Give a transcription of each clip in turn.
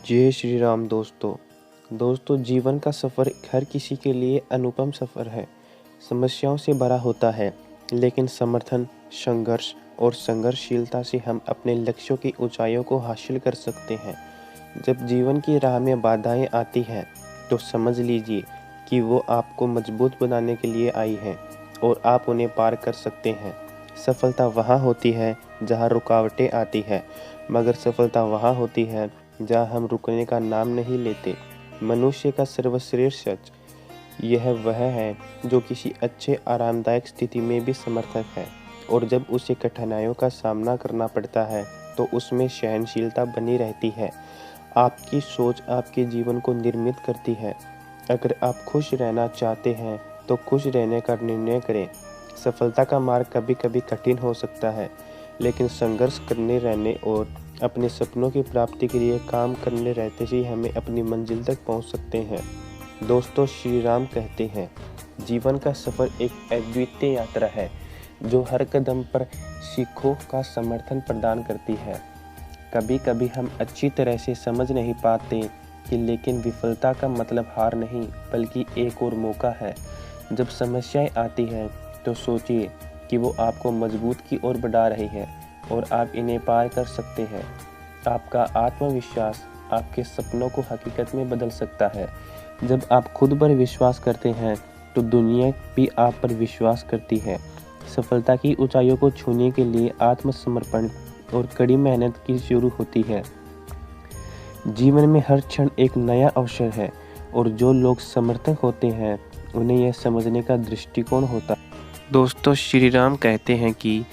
जय श्री राम दोस्तों जीवन का सफ़र हर किसी के लिए अनुपम सफ़र है। समस्याओं से भरा होता है, लेकिन समर्थन, संघर्ष और संघर्षशीलता से हम अपने लक्ष्यों की ऊंचाइयों को हासिल कर सकते हैं। जब जीवन की राह में बाधाएं आती हैं, तो समझ लीजिए कि वो आपको मजबूत बनाने के लिए आई हैं और आप उन्हें पार कर सकते हैं। सफलता वहाँ होती है जहाँ रुकावटें आती हैं, मगर सफलता वहाँ होती है जहाँ हम रुकने का नाम नहीं लेते। मनुष्य का सर्वश्रेष्ठ सच यह वह है जो किसी अच्छे आरामदायक स्थिति में भी समर्थक है, और जब उसे कठिनाइयों का सामना करना पड़ता है तो उसमें सहनशीलता बनी रहती है। आपकी सोच आपके जीवन को निर्मित करती है। अगर आप खुश रहना चाहते हैं तो खुश रहने का निर्णय करें। सफलता का मार्ग कभी कभी कठिन हो सकता है, लेकिन संघर्ष करने रहने और अपने सपनों की प्राप्ति के लिए काम करने रहते ही हमें अपनी मंजिल तक पहुंच सकते हैं। दोस्तों, श्री राम कहते हैं, जीवन का सफ़र एक अद्वितीय यात्रा है जो हर कदम पर सीखों का समर्थन प्रदान करती है। कभी कभी हम अच्छी तरह से समझ नहीं पाते कि लेकिन विफलता का मतलब हार नहीं, बल्कि एक और मौका है। जब समस्याएं आती हैं तो सोचिए कि वो आपको मजबूत की ओर बढ़ा रही है और आप इन्हें पार कर सकते हैं। आपका आत्मविश्वास आपके सपनों को हकीकत में बदल सकता है। जब आप खुद पर विश्वास करते हैं तो दुनिया भी आप पर विश्वास करती है। सफलता की ऊंचाइयों को छूने के लिए आत्मसमर्पण और कड़ी मेहनत की जरूरत होती है। जीवन में हर क्षण एक नया अवसर है, और जो लोग समर्थक होते हैं उन्हें यह समझने का दृष्टिकोण होता है। दोस्तों, श्री राम कहते हैं कि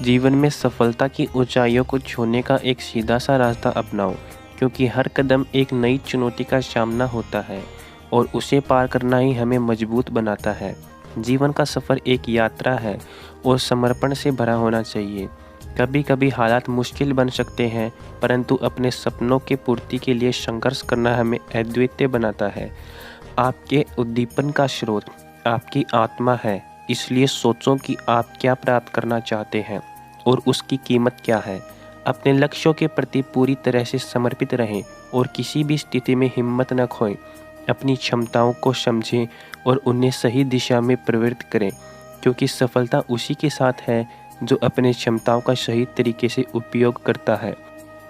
जीवन में सफलता की ऊंचाइयों को छूने का एक सीधा सा रास्ता अपनाओ, क्योंकि हर कदम एक नई चुनौती का सामना होता है और उसे पार करना ही हमें मजबूत बनाता है। जीवन का सफ़र एक यात्रा है और समर्पण से भरा होना चाहिए। कभी कभी हालात मुश्किल बन सकते हैं, परंतु अपने सपनों की पूर्ति के लिए संघर्ष करना हमें अद्वितीय बनाता है। आपके उद्दीपन का स्रोत आपकी आत्मा है, इसलिए सोचो कि आप क्या प्राप्त करना चाहते हैं और उसकी कीमत क्या है। अपने लक्ष्यों के प्रति पूरी तरह से समर्पित रहें और किसी भी स्थिति में हिम्मत न खोएं। अपनी क्षमताओं को समझें और उन्हें सही दिशा में प्रवृत्त करें, क्योंकि सफलता उसी के साथ है जो अपने क्षमताओं का सही तरीके से उपयोग करता है।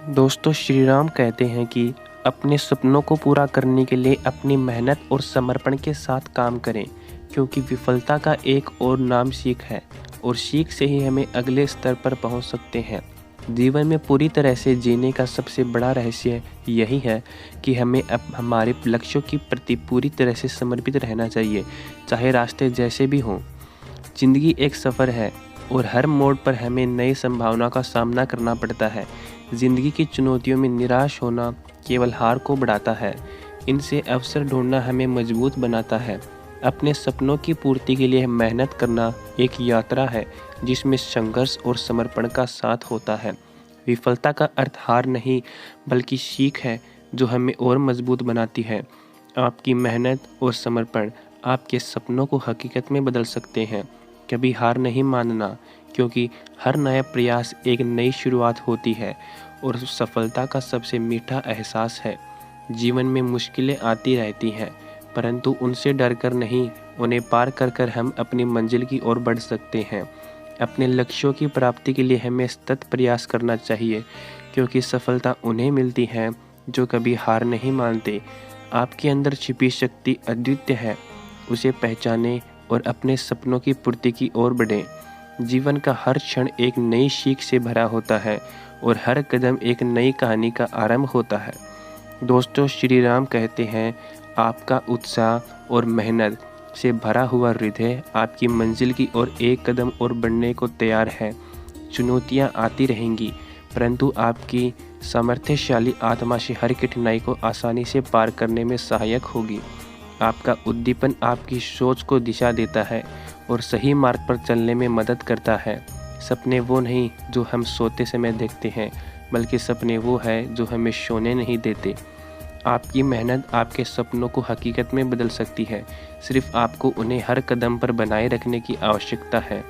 दोस्तों, श्री राम कहते हैं कि अपने सपनों को पूरा करने के लिए अपनी मेहनत और समर्पण के साथ काम करें, क्योंकि विफलता का एक और नाम सीख है, और सीख से ही हमें अगले स्तर पर पहुंच सकते हैं। जीवन में पूरी तरह से जीने का सबसे बड़ा रहस्य यही है कि हमें अब हमारे लक्ष्यों की प्रति पूरी तरह से समर्पित रहना चाहिए, चाहे रास्ते जैसे भी हों। जिंदगी एक सफ़र है और हर मोड़ पर हमें नई संभावना का सामना करना पड़ता है। जिंदगी की चुनौतियों में निराश होना केवल हार को बढ़ाता है। इनसे अवसर ढूंढना हमें मजबूत बनाता है। अपने सपनों की पूर्ति के लिए मेहनत करना एक यात्रा है जिसमें संघर्ष और समर्पण का साथ होता है। विफलता का अर्थ हार नहीं, बल्कि सीख है जो हमें और मजबूत बनाती है। आपकी मेहनत और समर्पण आपके सपनों को हकीकत में बदल सकते हैं। कभी हार नहीं मानना, क्योंकि हर नया प्रयास एक नई शुरुआत होती है और सफलता का सबसे मीठा एहसास है। जीवन में मुश्किलें आती रहती हैं, परंतु उनसे डरकर नहीं, उन्हें पार कर कर हम अपनी मंजिल की ओर बढ़ सकते हैं। अपने लक्ष्यों की प्राप्ति के लिए हमें सतत प्रयास करना चाहिए, क्योंकि सफलता उन्हें मिलती है जो कभी हार नहीं मानते। आपके अंदर छिपी शक्ति अद्वितीय है, उसे पहचानें और अपने सपनों की पूर्ति की ओर बढ़ें। जीवन का हर क्षण एक नई सीख से भरा होता है और हर कदम एक नई कहानी का आरंभ होता है। दोस्तों, श्री राम कहते हैं, आपका उत्साह और मेहनत से भरा हुआ हृदय आपकी मंजिल की ओर एक कदम और बढ़ने को तैयार है। चुनौतियां आती रहेंगी, परंतु आपकी सामर्थ्यशाली आत्मा से हर कठिनाई को आसानी से पार करने में सहायक होगी। आपका उद्दीपन आपकी सोच को दिशा देता है और सही मार्ग पर चलने में मदद करता है। सपने वो नहीं जो हम सोते समय देखते हैं, बल्कि सपने वो है जो हमें सोने नहीं देते। आपकी मेहनत आपके सपनों को हकीकत में बदल सकती है। सिर्फ आपको उन्हें हर कदम पर बनाए रखने की आवश्यकता है।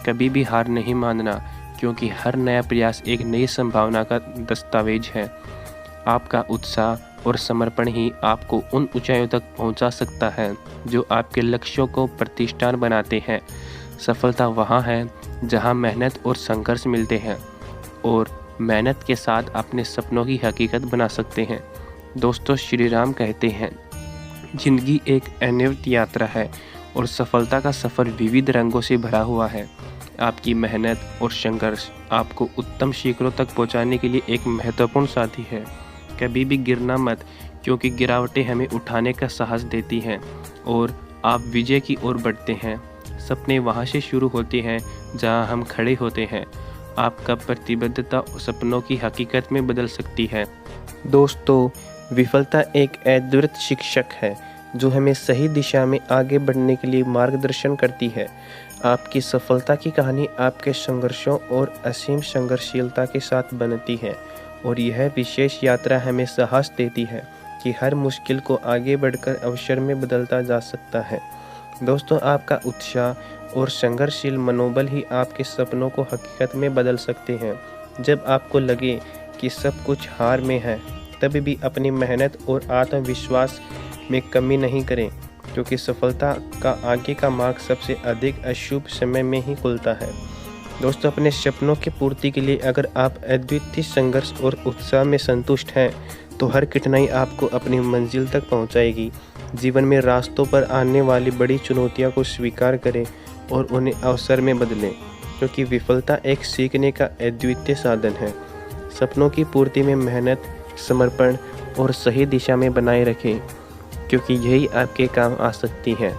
कभी भी हार नहीं मानना, क्योंकि हर नया प्रयास एक नई संभावना का दस्तावेज है। आपका उत्साह और समर्पण ही आपको उन ऊंचाइयों तक पहुंचा सकता है जो आपके लक्ष्यों को प्रतिष्ठान बनाते हैं। सफलता वहाँ है जहाँ मेहनत और संघर्ष मिलते हैं और मेहनत के साथ अपने सपनों की हकीकत बना सकते हैं। दोस्तों, श्री राम कहते हैं, जिंदगी एक अनिवार्य यात्रा है और सफलता का सफ़र विविध रंगों से भरा हुआ है। आपकी मेहनत और संघर्ष आपको उत्तम शिखरों तक पहुंचाने के लिए एक महत्वपूर्ण साथी है। कभी भी गिरना मत, क्योंकि गिरावटें हमें उठाने का साहस देती हैं और आप विजय की ओर बढ़ते हैं। सपने वहाँ से शुरू होते हैं जहाँ हम खड़े होते हैं। आपका प्रतिबद्धता सपनों की हकीकत में बदल सकती है। दोस्तों, विफलता एक अद्भुत शिक्षक है जो हमें सही दिशा में आगे बढ़ने के लिए मार्गदर्शन करती है। आपकी सफलता की कहानी आपके संघर्षों और असीम संघर्षशीलता के साथ बनती है और यह विशेष यात्रा हमें साहस देती है कि हर मुश्किल को आगे बढ़कर अवसर में बदलता जा सकता है। दोस्तों, आपका उत्साह और संघर्षशील मनोबल ही आपके सपनों को हकीकत में बदल सकते हैं। जब आपको लगे कि सब कुछ हार में है, तभी भी अपनी मेहनत और आत्मविश्वास में कमी नहीं करें, क्योंकि सफलता का आगे का मार्ग सबसे अधिक अशुभ समय में ही खुलता है। दोस्तों, अपने सपनों की पूर्ति के लिए अगर आप अद्वितीय संघर्ष और उत्साह में संतुष्ट हैं, तो हर कठिनाई आपको अपनी मंजिल तक पहुंचाएगी। जीवन में रास्तों पर आने वाली बड़ी चुनौतियों को स्वीकार करें और उन्हें अवसर में बदलें, क्योंकि विफलता एक सीखने का अद्वितीय साधन है। सपनों की पूर्ति में मेहनत, समर्पण और सही दिशा में बनाए रखें, क्योंकि यही आपके काम आ सकती है।